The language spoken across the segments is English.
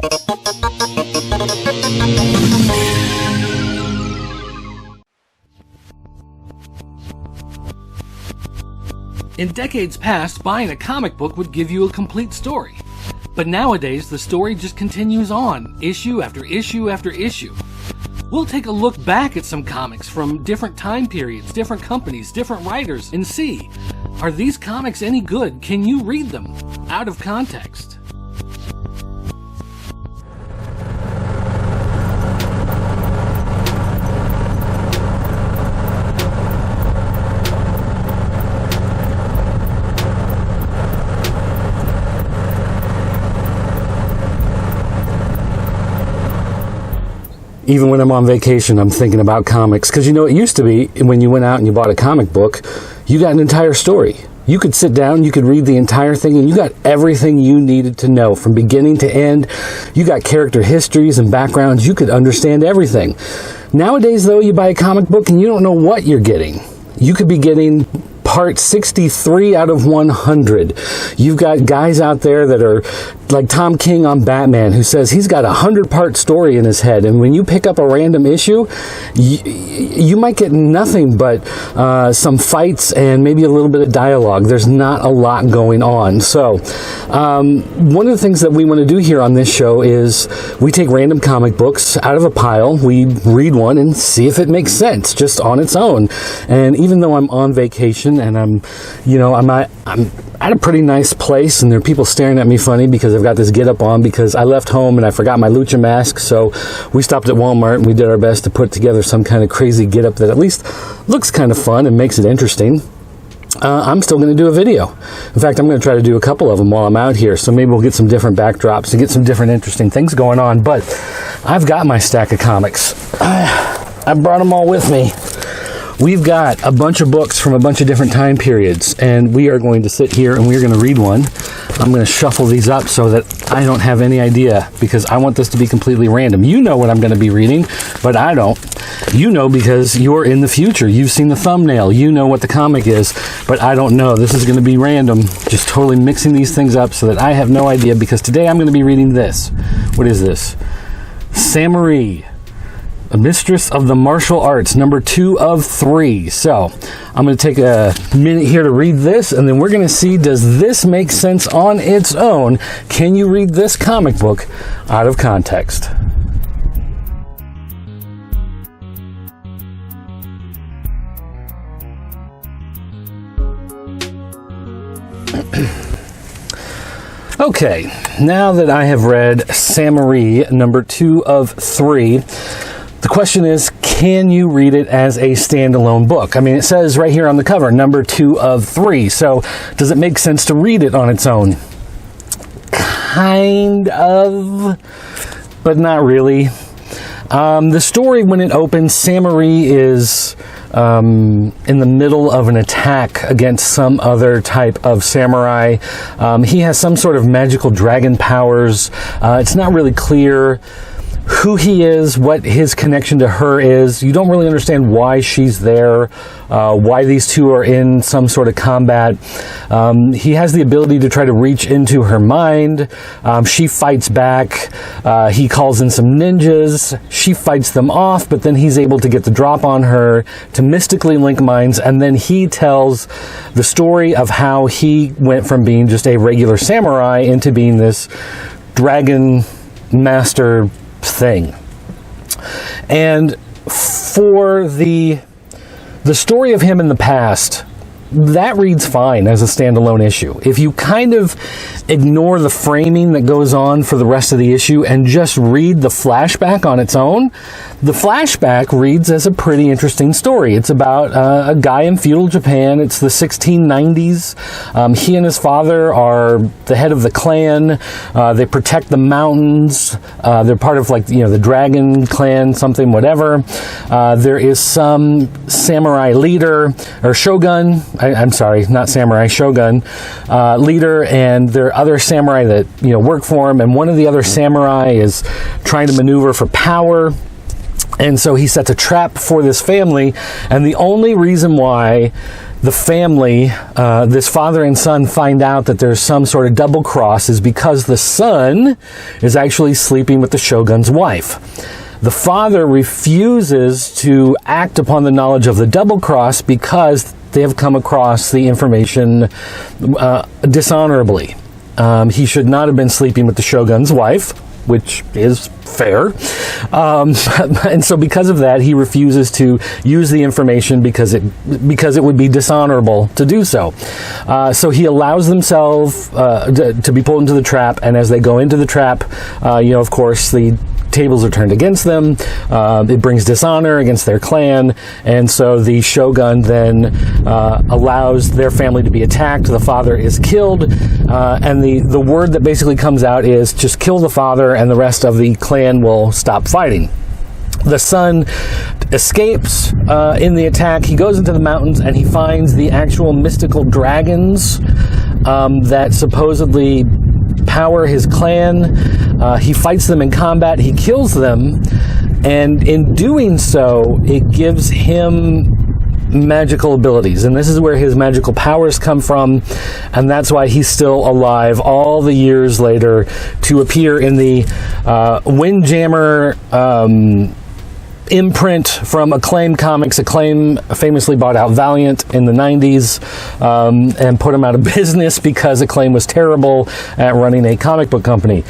In decades past, buying a comic book would give you a complete story. But nowadays, the story just continues on, issue after issue after issue. We'll take a look back at some comics from different time periods, different companies, different writers, and see, are these comics any good? Can you read them out of context? Even when I'm on vacation, I'm thinking about comics. Because it used to be, when you went out and you bought a comic book, you got an entire story. You could sit down, you could read the entire thing, and you got everything you needed to know from beginning to end. You got character histories and backgrounds. You could understand everything. Nowadays, though, you buy a comic book and you don't know what you're getting. You could be getting part 63 out of 100. You've got guys out there that are like Tom King on Batman, who says he's got a 100-part story in his head, and when you pick up a random issue, you might get nothing but some fights and maybe a little bit of dialogue. There's not a lot going on. So one of the things that we want to do here on this show is we take random comic books out of a pile, we read one and see if it makes sense just on its own. And even though I'm on vacation and I'm at a pretty nice place, and there are people staring at me funny because I've got this get-up on because I left home and I forgot my lucha mask. So we stopped at Walmart and we did our best to put together some kind of crazy get-up that at least looks kind of fun and makes it interesting. I'm still going to do a video. In fact, I'm going to try to do a couple of them while I'm out here. So maybe we'll get some different backdrops and get some different interesting things going on. But I've got my stack of comics. I brought them all with me. We've got a bunch of books from a bunch of different time periods, and we are going to sit here and we're going to read one. I'm going to shuffle these up so that I don't have any idea, because I want this to be completely random. You know what I'm going to be reading, but I don't. You know because you're in the future. You've seen the thumbnail. You know what the comic is, but I don't know. This is going to be random, just totally mixing these things up so that I have no idea, because today I'm going to be reading this. What is this? Samuree, a Mistress of the Martial Arts, number 2 of 3. So I'm going to take a minute here to read this, and then we're going to see, does this make sense on its own? Can you read this comic book out of context? Okay, now that I have read Samuree, number 2 of 3, the question is, can you read it as a standalone book? I mean, it says right here on the cover, number 2 of 3. So does it make sense to read it on its own? Kind of, but not really. The story, when it opens, Samuree is in the middle of an attack against some other type of samurai. He has some sort of magical dragon powers. It's not really clear who he is, what his connection to her is. You don't really understand why she's there, why these two are in some sort of combat. He has the ability to try to reach into her mind. She fights back. He calls in some ninjas. She fights them off, but then he's able to get the drop on her to mystically link minds, and then he tells the story of how he went from being just a regular samurai into being this dragon master thing. And for the story of him in the past, that reads fine as a standalone issue. If you kind of ignore the framing that goes on for the rest of the issue and just read the flashback on its own, the flashback reads as a pretty interesting story. It's about a guy in feudal Japan. It's the 1690s. He and his father are the head of the clan. They protect the mountains. They're part of the dragon clan, something, whatever. There is some samurai leader, or shogun, I'm sorry, not samurai, shogun, leader, and there are other samurai that, work for him, and one of the other samurai is trying to maneuver for power, and so he sets a trap for this family, and the only reason why the family, this father and son, find out that there's some sort of double cross is because the son is actually sleeping with the shogun's wife. The father refuses to act upon the knowledge of the double cross because they have come across the information dishonorably. He should not have been sleeping with the shogun's wife, which is fair. And so because of that, he refuses to use the information because it would be dishonorable to do so. So he allows themselves to be pulled into the trap, and as they go into the trap, of course, the tables are turned against them. It brings dishonor against their clan, and so the shogun then allows their family to be attacked. The father is killed, and the word that basically comes out is just kill the father and the rest of the clan will stop fighting. The son escapes in the attack. He goes into the mountains and he finds the actual mystical dragons that supposedly power his clan. He fights them in combat. He kills them, and in doing so, it gives him magical abilities, and this is where his magical powers come from, and that's why he's still alive all the years later to appear in the Windjammer imprint from Acclaim Comics. Acclaim famously bought out Valiant in the 90s and put him out of business because Acclaim was terrible at running a comic book company.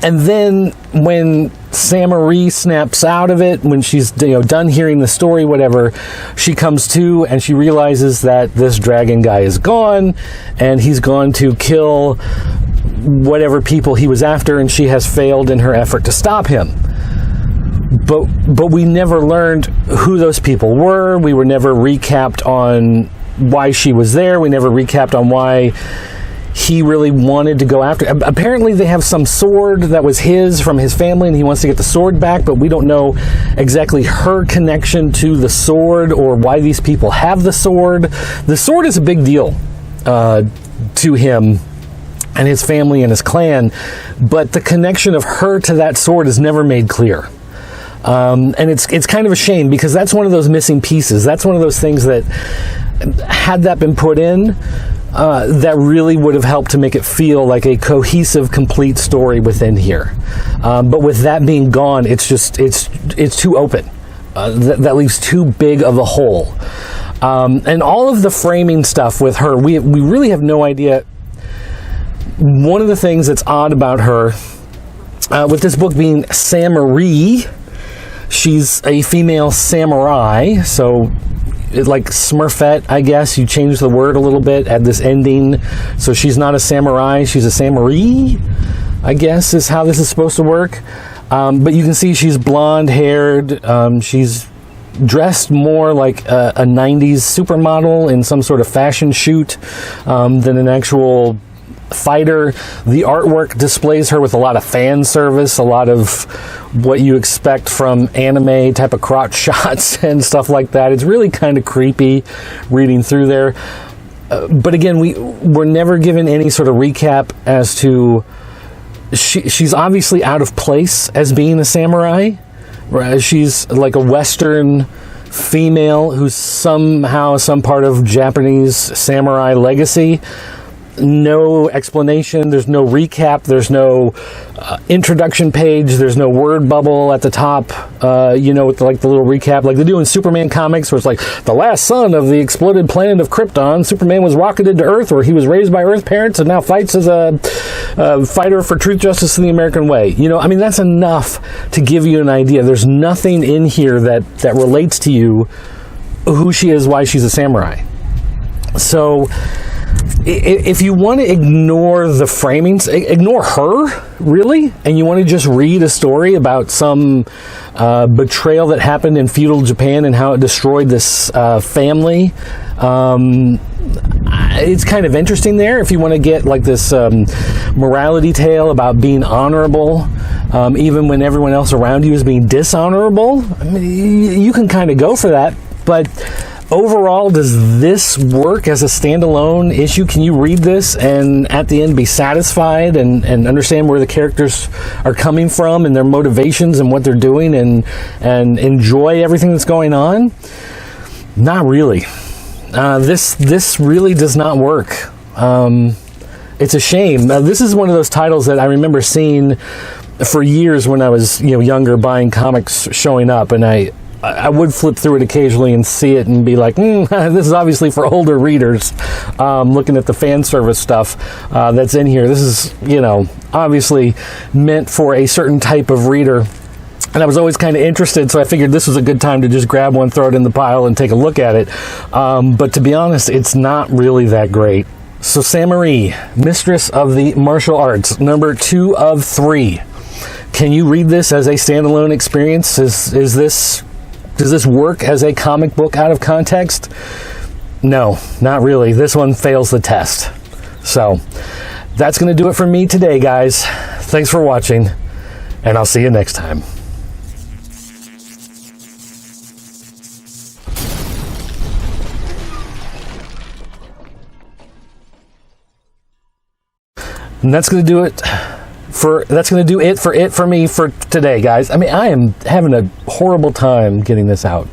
And then when Samuree snaps out of it, when she's done hearing the story, whatever, she comes to and she realizes that this dragon guy is gone and he's gone to kill whatever people he was after, and she has failed in her effort to stop him. But we never learned who those people were. We were never recapped on why she was there. We never recapped on why he really wanted to go after. Apparently they have some sword that was his from his family and he wants to get the sword back, but we don't know exactly her connection to the sword or why these people have the sword. The sword is a big deal to him and his family and his clan, but the connection of her to that sword is never made clear. And it's kind of a shame because that's one of those missing pieces. That's one of those things that, had that been put in, that really would have helped to make it feel like a cohesive, complete story within here. But with that being gone, it's too open. That leaves too big of a hole. And all of the framing stuff with her, we really have no idea. One of the things that's odd about her, with this book being Samuree, she's a female samurai, so like Smurfette, I guess. You change the word a little bit, add this ending. So she's not a samurai, she's a Samuree, I guess is how this is supposed to work. But you can see she's blonde-haired. She's dressed more like a 90s supermodel in some sort of fashion shoot than an actual fighter. The artwork displays her with a lot of fan service, a lot of what you expect from anime type of crotch shots and stuff like that. It's really kind of creepy reading through there. But again, we're never given any sort of recap as to she's obviously out of place as being a samurai. She's like a Western female who's somehow some part of Japanese samurai legacy. No explanation, there's no recap, there's no introduction page, there's no word bubble at the top, with like the little recap like they do in Superman comics, where it's like, the last son of the exploded planet of Krypton, Superman was rocketed to Earth, where he was raised by Earth parents and now fights as a fighter for truth, justice, and the American way. That's enough to give you an idea. There's nothing in here that relates to you who she is, why she's a samurai. So if you want to ignore the framings, ignore her, really, and you want to just read a story about some betrayal that happened in feudal Japan and how it destroyed this family, it's kind of interesting there. If you want to get like this morality tale about being honorable, even when everyone else around you is being dishonorable, you can kind of go for that. But overall, does this work as a standalone issue? Can you read this and at the end be satisfied and understand where the characters are coming from and their motivations and what they're doing and enjoy everything that's going on? Not really. This really does not work. It's a shame. This is one of those titles that I remember seeing for years when I was younger, buying comics showing up, and I would flip through it occasionally and see it and be like, this is obviously for older readers. Looking at the fan service stuff that's in here, this is obviously meant for a certain type of reader. And I was always kind of interested, so I figured this was a good time to just grab one, throw it in the pile, and take a look at it. But to be honest, it's not really that great. So Samuree, Mistress of the Martial Arts, number 2 of 3. Can you read this as a standalone experience? Does this work as a comic book out of context? No, not really. This one fails the test. So that's going to do it for me today, guys. Thanks for watching, and I'll see you next time. And that's going to do it for me for today, guys. I mean, I am having a horrible time getting this out.